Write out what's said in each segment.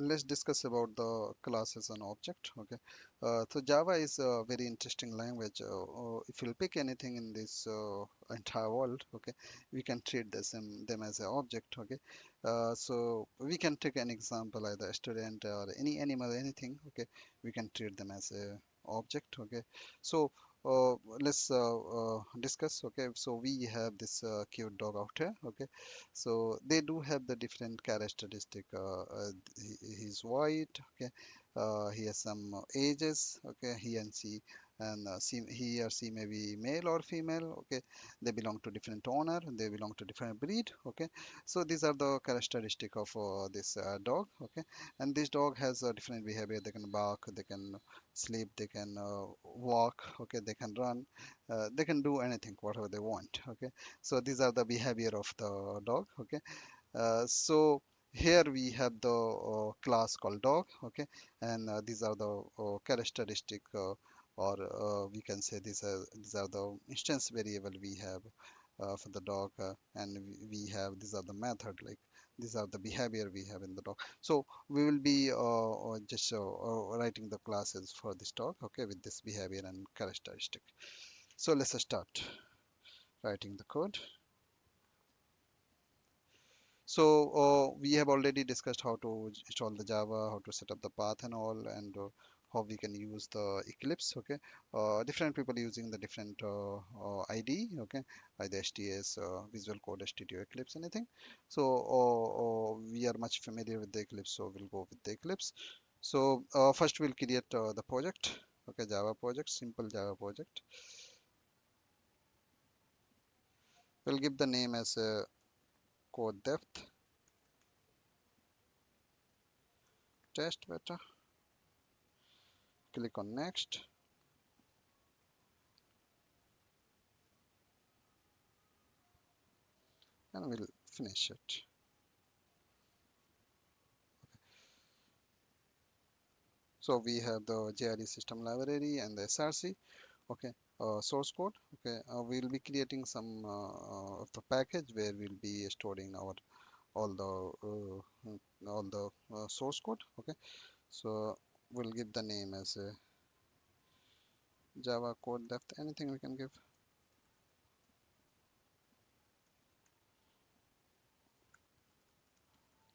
let's discuss about the class as an object. Okay, so Java is a very interesting language. If you'll pick anything in this entire world, okay, we can treat them as an object. Okay, so we can take an example, either a student or any animal, anything. Okay, we can treat them as a object. Okay, so let's discuss. Okay, so we have this cute dog out here. Okay, so they do have the different characteristic. He's white. Okay, he has some ages. Okay, he and she, and he or she may be male or female. Okay, they belong to different owner. They belong to different breed. Okay, so these are the characteristic of this dog. Okay, and this dog has a different behavior. They can bark. They can sleep. They can walk. Okay, they can run. They can do anything, whatever they want. Okay, so these are the behavior of the dog. Okay, so here we have the class called dog. Okay, and these are the characteristic, or we can say these are the instance variable we have for the dog, and we have these are the method, like these are the behavior we have in the dog. So we will be just writing the classes for this dog, okay, with this behavior and characteristic. So let's start writing the code. So we have already discussed how to install the Java, how to set up the path and all, and how we can use the Eclipse. Okay, different people using the different IDE. Okay, either STS, Visual Code Studio, Eclipse, anything. So we are much familiar with the Eclipse, so we'll go with the Eclipse. So first we'll create the project. Okay, Java project, simple Java project. We'll give the name as code depth test beta. Click on next. And we'll finish it. So we have the JRE system library and the SRC. Okay, source code. Okay, we'll be creating some of the package where we'll be storing our all the source code. Okay, so we'll give the name as Java code depth. Anything we can give.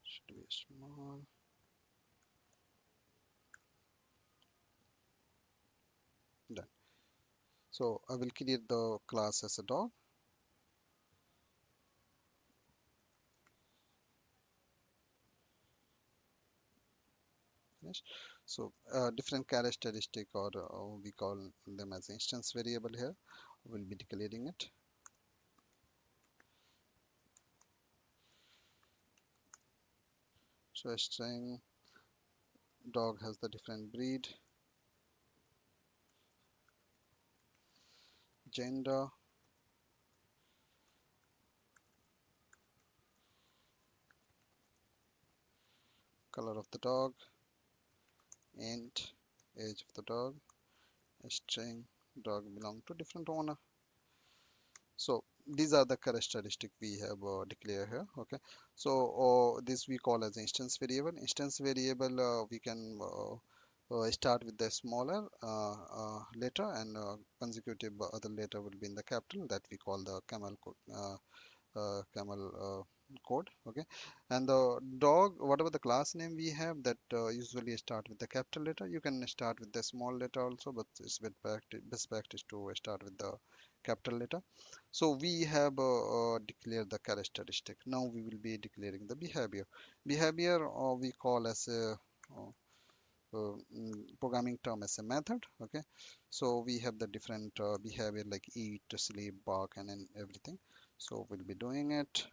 Should be small. Done. So I will create the class as a dog. Finish. So different characteristic, or we call them as instance variable here. We'll be declaring it. So a string dog has the different breed, gender, color of the dog, int, age of the dog, a string dog belong to different owner. So these are the characteristic we have declared here. Okay, so this we call as instance variable. Instance variable, we can start with the smaller letter, and consecutive other letter will be in the capital, that we call the camel code. Okay, and the dog, whatever the class name we have, that usually start with the capital letter. You can start with the small letter also, but it's best practice to start with the capital letter. So we have declared the characteristic. Now we will be declaring the behavior we call as a programming term as a method. Okay, so we have the different behavior like eat, sleep, bark, and then everything. So we'll be doing it.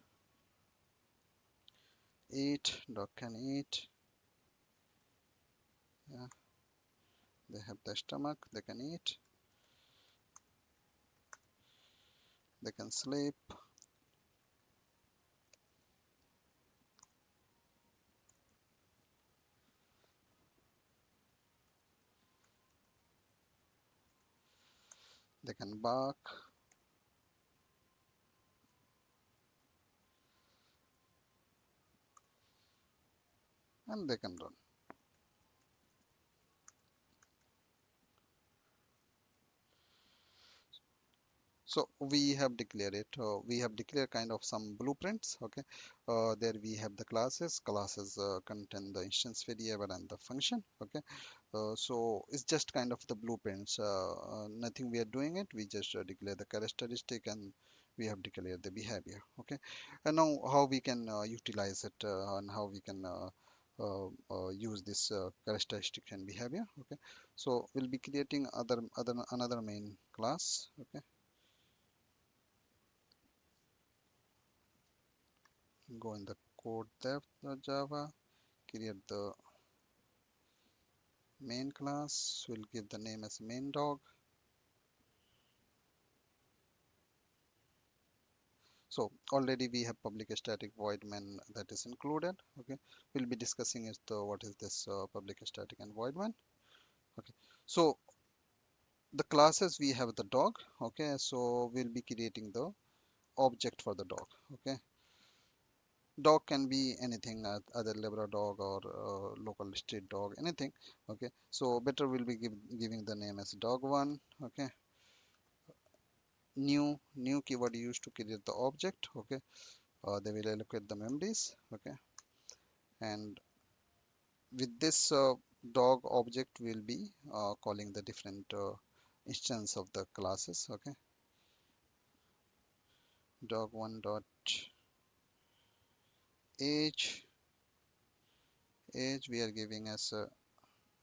Eat, dog can eat. Yeah, they have the stomach, they can eat. They can sleep. They can bark. and they can run. So we have declared it. We have declared kind of some blueprints. Okay, there we have the classes. Classes contain the instance variable and the function. Okay, so it's just kind of the blueprints. Nothing we are doing it. We just declare the characteristic and we have declared the behavior. Okay, and now how we can utilize it and how we can use this characteristic and behavior. Okay, so we'll be creating another main class. Okay, go in the code depth Java, create the main class. We'll give the name as main dog. So already we have public static void main that is included. Okay, we'll be discussing is the what is this public static and void main. Okay, so the classes we have the dog. Okay, so we'll be creating the object for the dog. Okay, dog can be anything, either Labrador dog or local street dog, anything. Okay, so better we'll be giving the name as dog one. Okay, new keyword used to create the object. Okay, they will allocate the memories. Okay, and with this dog object will be calling the different instance of the classes. Okay, dog one dot age. Age we are giving as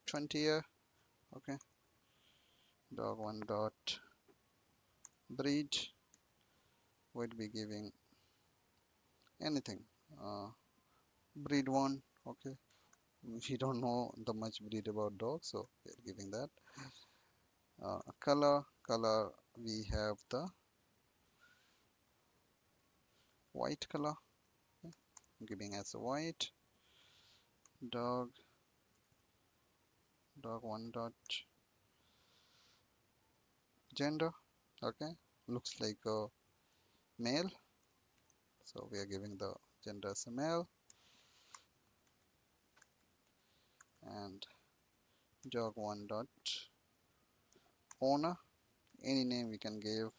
20 year. Okay, dog one dot breed would be giving anything, uh, breed one. Okay, we don't know the much breed about dogs, so we're giving that. Color we have the white color. Okay, giving as a white. Dog one dot gender. Okay, looks like a male, so we are giving the gender as a male. And dog one dot owner, any name we can give,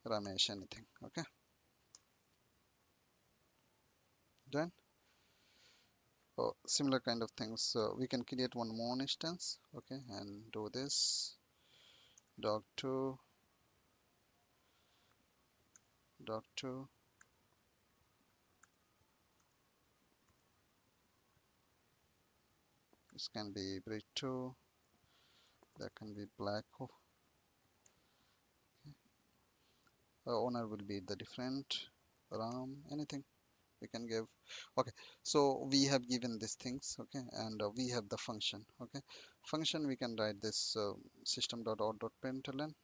Ramesh, anything. Okay, done. Similar kind of things, we can create one more instance. Okay, and do this dog2 dog2. This can be breed 2, that can be black. Owner will be the different ram, anything we can give. Okay, so we have given these things. Okay, and we have the function. Okay, function we can write this system.out.println.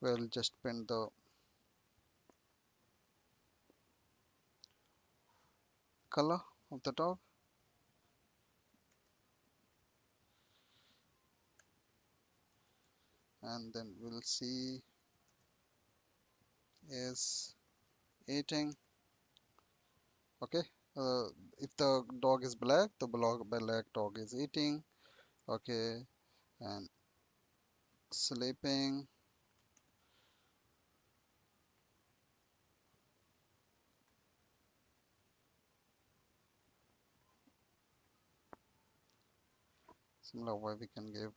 We'll just print the color of the dog. And then we'll see is eating. Okay, uh, if the dog is black, the black dog is eating. Okay, and sleeping. Similar way we can give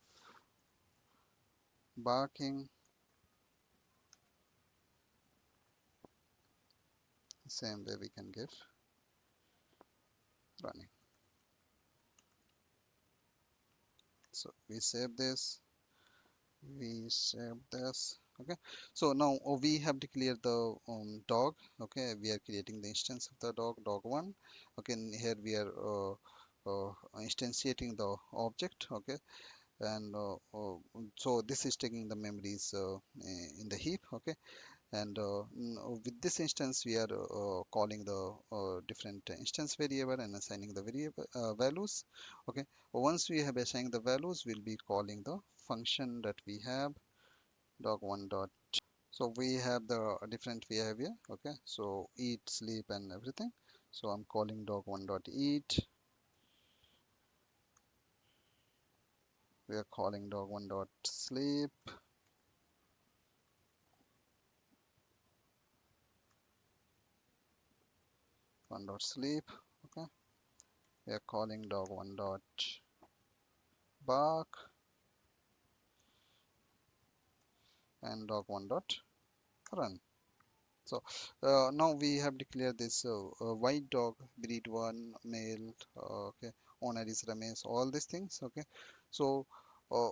barking. Same way we can give running. So we save this. We save this. Okay, so now we have declared the dog. Okay, we are creating the instance of the dog one. Okay, and here we are instantiating the object. Okay, and so this is taking the memories in the heap. Okay, and with this instance we are calling the different instance variable and assigning the variable values. Okay, once we have assigned the values, we'll be calling the function that we have dog one dot So we have the different behavior. Okay, so eat, sleep, and everything. So I'm calling dog1 dot eat. We are calling dog1 dot sleep, 1 dot sleep. Okay, we are calling dog1 dot bark and dog1 dot run. So now we have declared this white dog, breed one, male, okay, owner is Ramesh, all these things. Okay, so uh,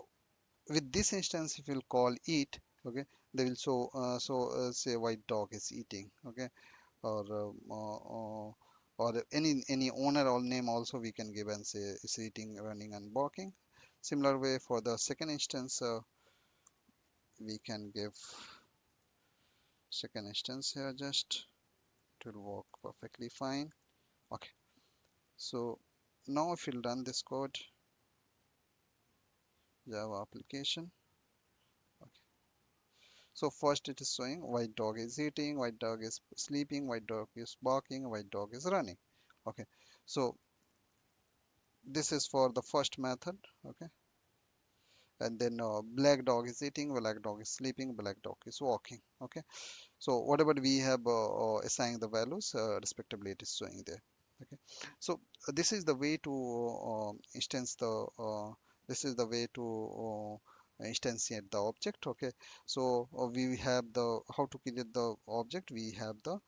with this instance, if we'll call eat, okay, they will say white dog is eating, okay, or any owner or name also we can give and say is eating, running, and barking. Similar way for the second instance, we can give second instance here just. It will work perfectly fine. Okay, so now if you'll run this code, Java application. Okay. So first it is showing white dog is eating, white dog is sleeping, white dog is barking, white dog is running. Okay, so this is for the first method. Okay, and then black dog is eating, black dog is sleeping, black dog is walking. Okay, so whatever we have assigned the values respectively, it is showing there. Okay, so this is the way to instance the this is the way to instantiate the object. Okay, so we have the how to create the object. We have the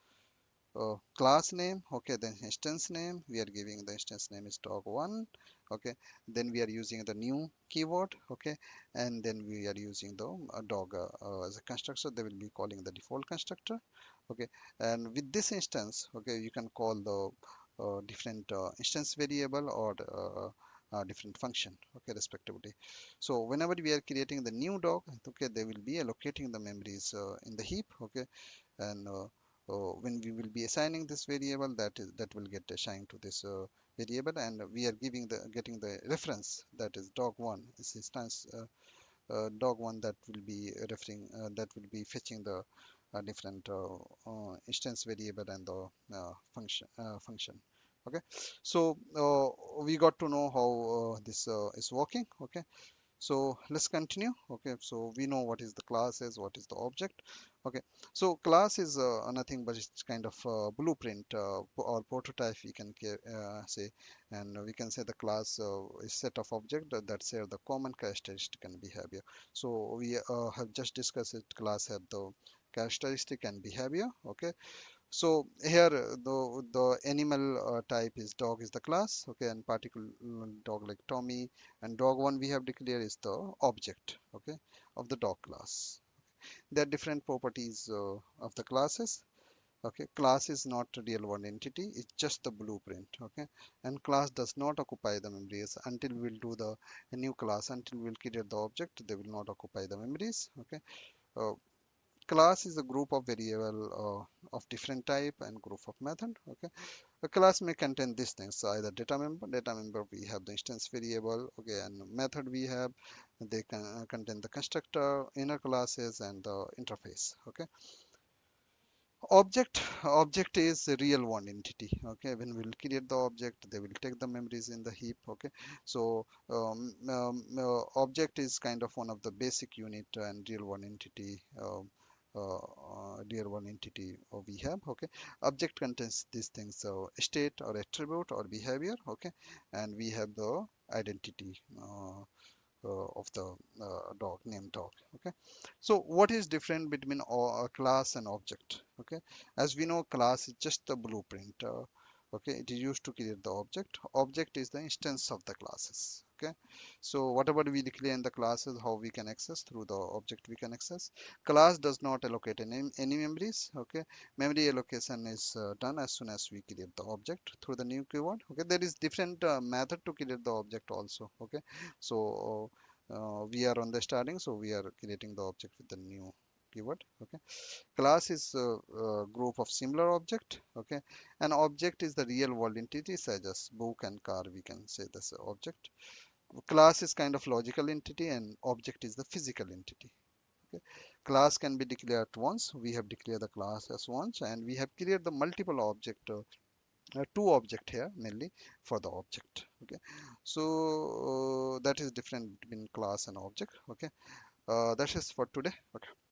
class name. Okay, then instance name, we are giving the instance name is dog1. Okay, then we are using the new keyword. Okay, and then we are using the dog as a constructor. They will be calling the default constructor. Okay, and with this instance, okay, you can call the different instance variable or different function, okay, respectively. So whenever we are creating the new dog, okay, they will be allocating the memories in the heap. Okay, and when we will be assigning this variable, that will get assigned to this variable, and we are getting the reference, that is dog1 is instance dog1, that will be referring that will be fetching the different instance variable and the function. Okay, so we got to know how this is working. Okay, so let's continue. Okay, so we know what is the class is, what is the object. Okay, so class is nothing but it's kind of blueprint or prototype we can say, and we can say the class is set of object that share the common characteristic and behavior. So we have just discussed it. Class have the characteristic and behavior. Okay, so here the animal type is dog is the class. Okay, and particular dog like Tommy, and dog1 we have declared is the object. Okay, of the dog class. There are different properties of the classes. Okay, class is not a real world entity, it's just the blueprint. Okay, and class does not occupy the memories until we'll do the a new class. Until we'll create the object, they will not occupy the memories. Okay, uh, class is a group of variable of different type and group of method. Okay, a class may contain these things, so either data member we have the instance variable. Okay, and method we have, they can contain the constructor, inner classes, and the interface. Okay, object is a real one entity. Okay, when we'll create the object, they will take the memories in the heap. Okay, so object is kind of one of the basic unit and real one entity real one entity we have. Okay, object contains these things, so state or attribute or behavior. Okay, and we have the identity of the dog, named dog. Okay, so what is different between a class and object? Okay, as we know, class is just the blueprint. Okay, it is used to create the object is the instance of the classes. Okay, so whatever we declare in the classes, how we can access through the object, we can access. Class does not allocate any memories. Okay, memory allocation is done as soon as we create the object through the new keyword. Okay, there is different method to create the object also. Okay, so we are on the starting, so we are creating the object with the new keyword. Okay, class is a group of similar object. Okay, an object is the real world entity such as book and car, we can say this object. Class is kind of logical entity and object is the physical entity. Okay, class can be declared once. We have declared the class as once, and we have created the multiple object, two object here mainly for the object. Okay, so that is different between class and object. Okay, that is for today. Okay.